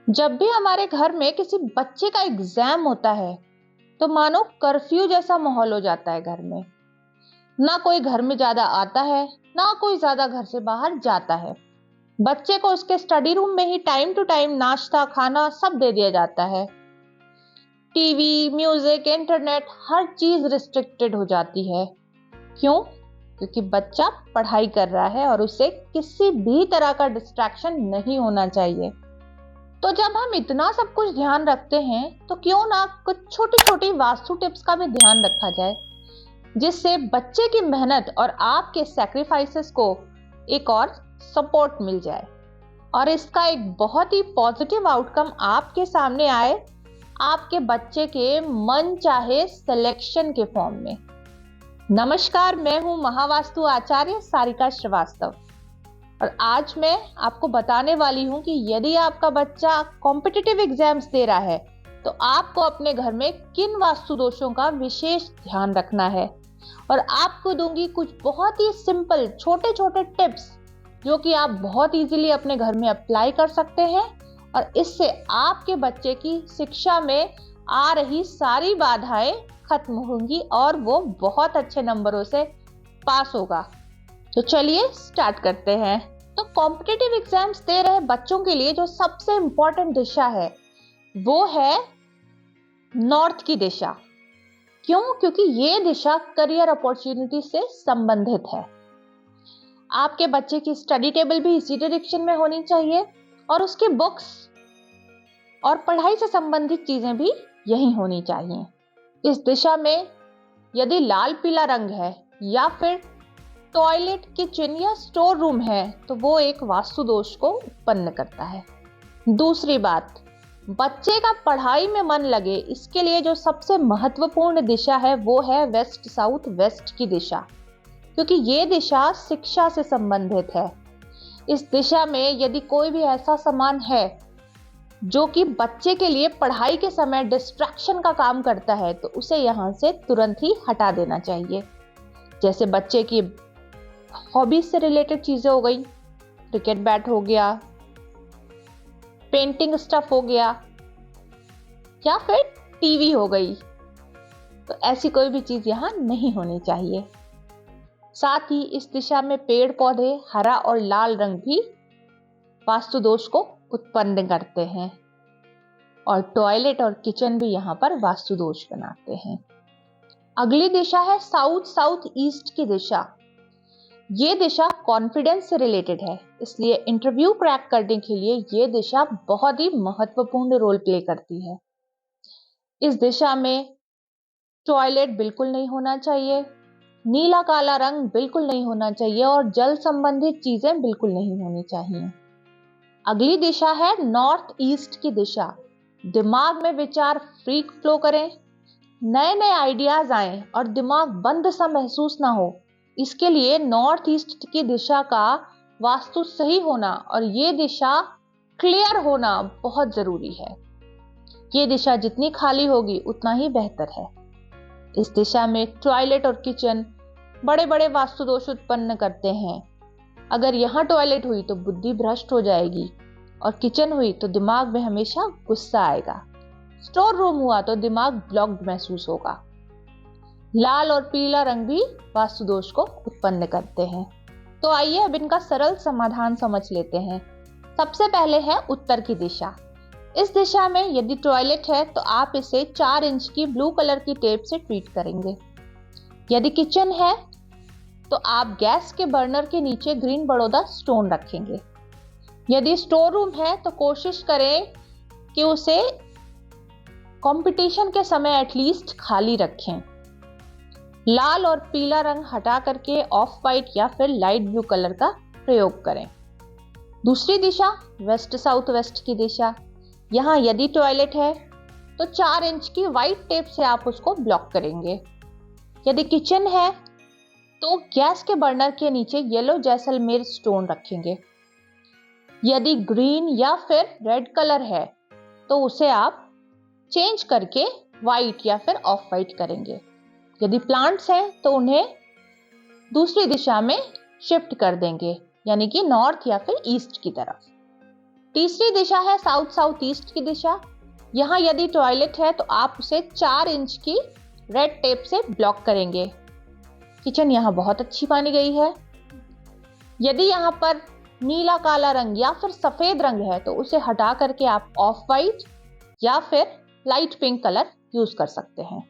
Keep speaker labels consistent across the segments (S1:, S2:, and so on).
S1: जब भी हमारे घर में किसी बच्चे का एग्जाम होता है तो मानो कर्फ्यू जैसा माहौल हो जाता है घर में। ना कोई घर में ज्यादा आता है, ना कोई ज्यादा घर से बाहर जाता है। बच्चे को उसके स्टडी रूम में ही टाइम टू टाइम नाश्ता खाना सब दे दिया जाता है। टीवी, म्यूजिक, इंटरनेट, हर चीज रिस्ट्रिक्टेड हो जाती है। क्यों? क्योंकि बच्चा पढ़ाई कर रहा है और उसे किसी भी तरह का डिस्ट्रैक्शन नहीं होना चाहिए। तो जब हम इतना सब कुछ ध्यान रखते हैं तो क्यों ना कुछ छोटी छोटी वास्तु टिप्स का भी ध्यान रखा जाए, जिससे बच्चे की मेहनत और आपके सैक्रिफाइसेस को एक और सपोर्ट मिल जाए और इसका एक बहुत ही पॉजिटिव आउटकम आपके सामने आए, आपके बच्चे के मन चाहे सिलेक्शन के फॉर्म में। नमस्कार, मैं हूं महावास्तु आचार्य सारिका श्रीवास्तव और आज मैं आपको बताने वाली हूं कि यदि आपका बच्चा कॉम्पिटिटिव एग्जाम्स दे रहा है तो आपको अपने घर में किन वास्तु दोषों का विशेष ध्यान रखना है। और आपको दूंगी कुछ बहुत ही सिंपल छोटे छोटे टिप्स जो कि आप बहुत इजीली अपने घर में अप्लाई कर सकते हैं और इससे आपके बच्चे की शिक्षा में आ रही सारी बाधाएं खत्म होंगी और वो बहुत अच्छे नंबरों से पास होगा। तो चलिए स्टार्ट करते हैं। तो कॉम्पिटिटिव एग्जाम्स दे रहे बच्चों के लिए जो सबसे इंपॉर्टेंट दिशा है वो है नॉर्थ की दिशा। क्यों? क्योंकि ये दिशा करियर अपॉर्चुनिटी से संबंधित है। आपके बच्चे की स्टडी टेबल भी इसी डायरेक्शन में होनी चाहिए और उसकी बुक्स और पढ़ाई से संबंधित चीजें भी यही होनी चाहिए। इस दिशा में यदि लाल पीला रंग है या फिर टॉयलेट, किचन या स्टोर रूम है तो वो एक वास्तु दोष को उत्पन्न करता है। दूसरी बात, बच्चे का पढ़ाई में मन लगे इसके लिए जो सबसे महत्वपूर्ण दिशा है वो है वेस्ट साउथ वेस्ट की दिशा, क्योंकि ये दिशा शिक्षा से संबंधित है। इस दिशा में यदि कोई भी ऐसा सामान है जो कि बच्चे के लिए पढ़ाई के समय डिस्ट्रैक्शन का काम करता है तो उसे यहां से तुरंत ही हटा देना चाहिए। जैसे बच्चे की हॉबीज से रिलेटेड चीजें हो गई, क्रिकेट बैट हो गया, पेंटिंग स्टफ हो गया या फिर टीवी हो गई, तो ऐसी कोई भी चीज यहां नहीं होनी चाहिए। साथ ही इस दिशा में पेड़ पौधे हरा और लाल रंग भी वास्तु दोष को उत्पन्न करते हैं और टॉयलेट और किचन भी यहां पर वास्तु दोष बनाते हैं। अगली दिशा है साउथ साउथ ईस्ट की दिशा। ये दिशा कॉन्फिडेंस से रिलेटेड है, इसलिए इंटरव्यू क्रैक करने के लिए ये दिशा बहुत ही महत्वपूर्ण रोल प्ले करती है। इस दिशा में टॉयलेट बिल्कुल नहीं होना चाहिए, नीला काला रंग बिल्कुल नहीं होना चाहिए और जल संबंधित चीजें बिल्कुल नहीं होनी चाहिए। अगली दिशा है नॉर्थ ईस्ट की दिशा। दिमाग में विचार फ्री फ्लो करें, नए नए आइडियाज आए और दिमाग बंद सा महसूस ना हो, इसके लिए नॉर्थ ईस्ट की दिशा का वास्तु सही होना और ये दिशा क्लियर होना बहुत जरूरी है। ये दिशा जितनी खाली होगी उतना ही बेहतर है। इस दिशा में टॉयलेट और किचन बड़े बड़े वास्तु दोष उत्पन्न करते हैं। अगर यहाँ टॉयलेट हुई तो बुद्धि भ्रष्ट हो जाएगी और किचन हुई तो दिमाग में हमेशा गुस्सा आएगा। स्टोर रूम हुआ तो दिमाग ब्लॉक्ड महसूस होगा। लाल और पीला रंग भी वास्तु दोष को उत्पन्न करते हैं। तो आइए अब इनका सरल समाधान समझ लेते हैं। सबसे पहले है उत्तर की दिशा। इस दिशा में यदि टॉयलेट है तो आप इसे 4 इंच की ब्लू कलर की टेप से ट्रीट करेंगे। यदि किचन है तो आप गैस के बर्नर के नीचे ग्रीन बड़ौदा स्टोन रखेंगे। यदि स्टोर रूम है तो कोशिश करें कि उसे कंपटीशन के समय एटलीस्ट खाली रखें। लाल और पीला रंग हटा करके ऑफ वाइट या फिर लाइट ब्लू कलर का प्रयोग करें। दूसरी दिशा वेस्ट साउथ वेस्ट की दिशा। यहाँ यदि टॉयलेट है तो 4 इंच की व्हाइट टेप से आप उसको ब्लॉक करेंगे। यदि किचन है तो गैस के बर्नर के नीचे येलो जैसलमेर स्टोन रखेंगे। यदि ग्रीन या फिर रेड कलर है तो उसे आप चेंज करके व्हाइट या फिर ऑफ वाइट करेंगे। यदि प्लांट्स हैं तो उन्हें दूसरी दिशा में शिफ्ट कर देंगे, यानी कि नॉर्थ या फिर ईस्ट की तरफ। तीसरी दिशा है साउथ साउथ ईस्ट की दिशा। यहाँ यदि टॉयलेट है तो आप उसे 4 इंच की रेड टेप से ब्लॉक करेंगे। किचन यहाँ बहुत अच्छी मानी गई है। यदि यहाँ पर नीला काला रंग या फिर सफेद रंग है तो उसे हटा करके आप ऑफ वाइट या फिर लाइट पिंक कलर यूज कर सकते हैं।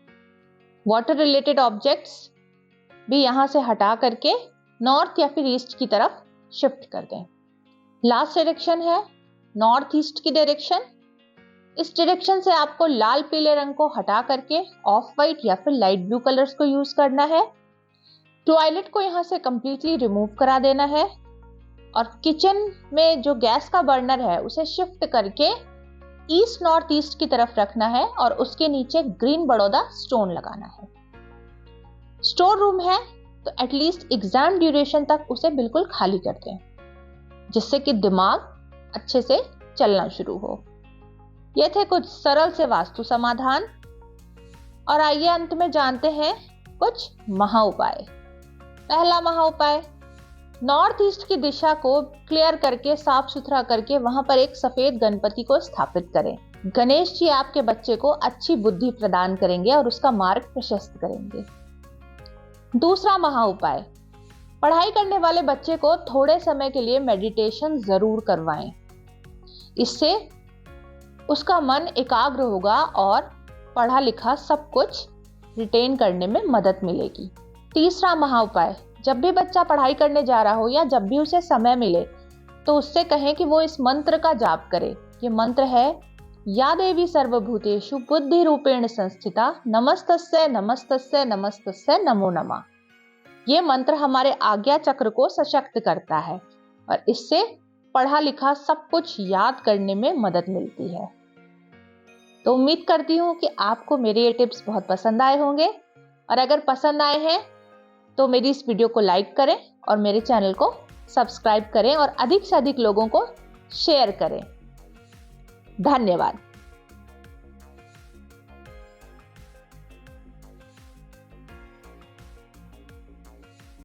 S1: वाटर रिलेटेड ऑब्जेक्ट्स भी यहाँ से हटा करके नॉर्थ या फिर ईस्ट की तरफ शिफ्ट कर दें। लास्ट डायरेक्शन है नॉर्थ ईस्ट की डायरेक्शन। इस डायरेक्शन से आपको लाल पीले रंग को हटा करके ऑफ वाइट या फिर लाइट ब्लू कलर्स को यूज करना है। टॉयलेट को यहाँ से कंप्लीटली रिमूव करा देना है और किचन में जो गैस का बर्नर है उसे शिफ्ट करके ईस्ट नॉर्थ ईस्ट की तरफ रखना है और उसके नीचे ग्रीन बड़ौदा स्टोन लगाना है। स्टोर रूम है तो एटलीस्ट एग्जाम ड्यूरेशन तक उसे बिल्कुल खाली कर दें, जिससे कि दिमाग अच्छे से चलना शुरू हो। ये थे कुछ सरल से वास्तु समाधान और आइए अंत में जानते हैं कुछ महा उपाय। पहला महा उपाय, नॉर्थ ईस्ट की दिशा को क्लियर करके साफ सुथरा करके वहां पर एक सफेद गणपति को स्थापित करें। गणेश जी आपके बच्चे को अच्छी बुद्धि प्रदान करेंगे और उसका मार्ग प्रशस्त करेंगे। दूसरा महा उपाय, पढ़ाई करने वाले बच्चे को थोड़े समय के लिए मेडिटेशन जरूर करवाएं। इससे उसका मन एकाग्र होगा और पढ़ा लिखा सब कुछ रिटेन करने में मदद मिलेगी। तीसरा महा उपाय, जब भी बच्चा पढ़ाई करने जा रहा हो या जब भी उसे समय मिले तो उससे कहें कि वो इस मंत्र का जाप करे। ये मंत्र है, या देवी सर्वभूतेषु बुद्धि रूपेण संस्थिता नमस्तस्यै नमस्तस्यै नमस्तस्यै नमो नमः। ये मंत्र हमारे आज्ञा चक्र को सशक्त करता है और इससे पढ़ा लिखा सब कुछ याद करने में मदद मिलती है। तो उम्मीद करती हूँ कि आपको मेरे ये टिप्स बहुत पसंद आए होंगे और अगर पसंद आए हैं तो मेरी इस वीडियो को लाइक करें और मेरे चैनल को सब्सक्राइब करें और अधिक से अधिक लोगों को शेयर करें। धन्यवाद।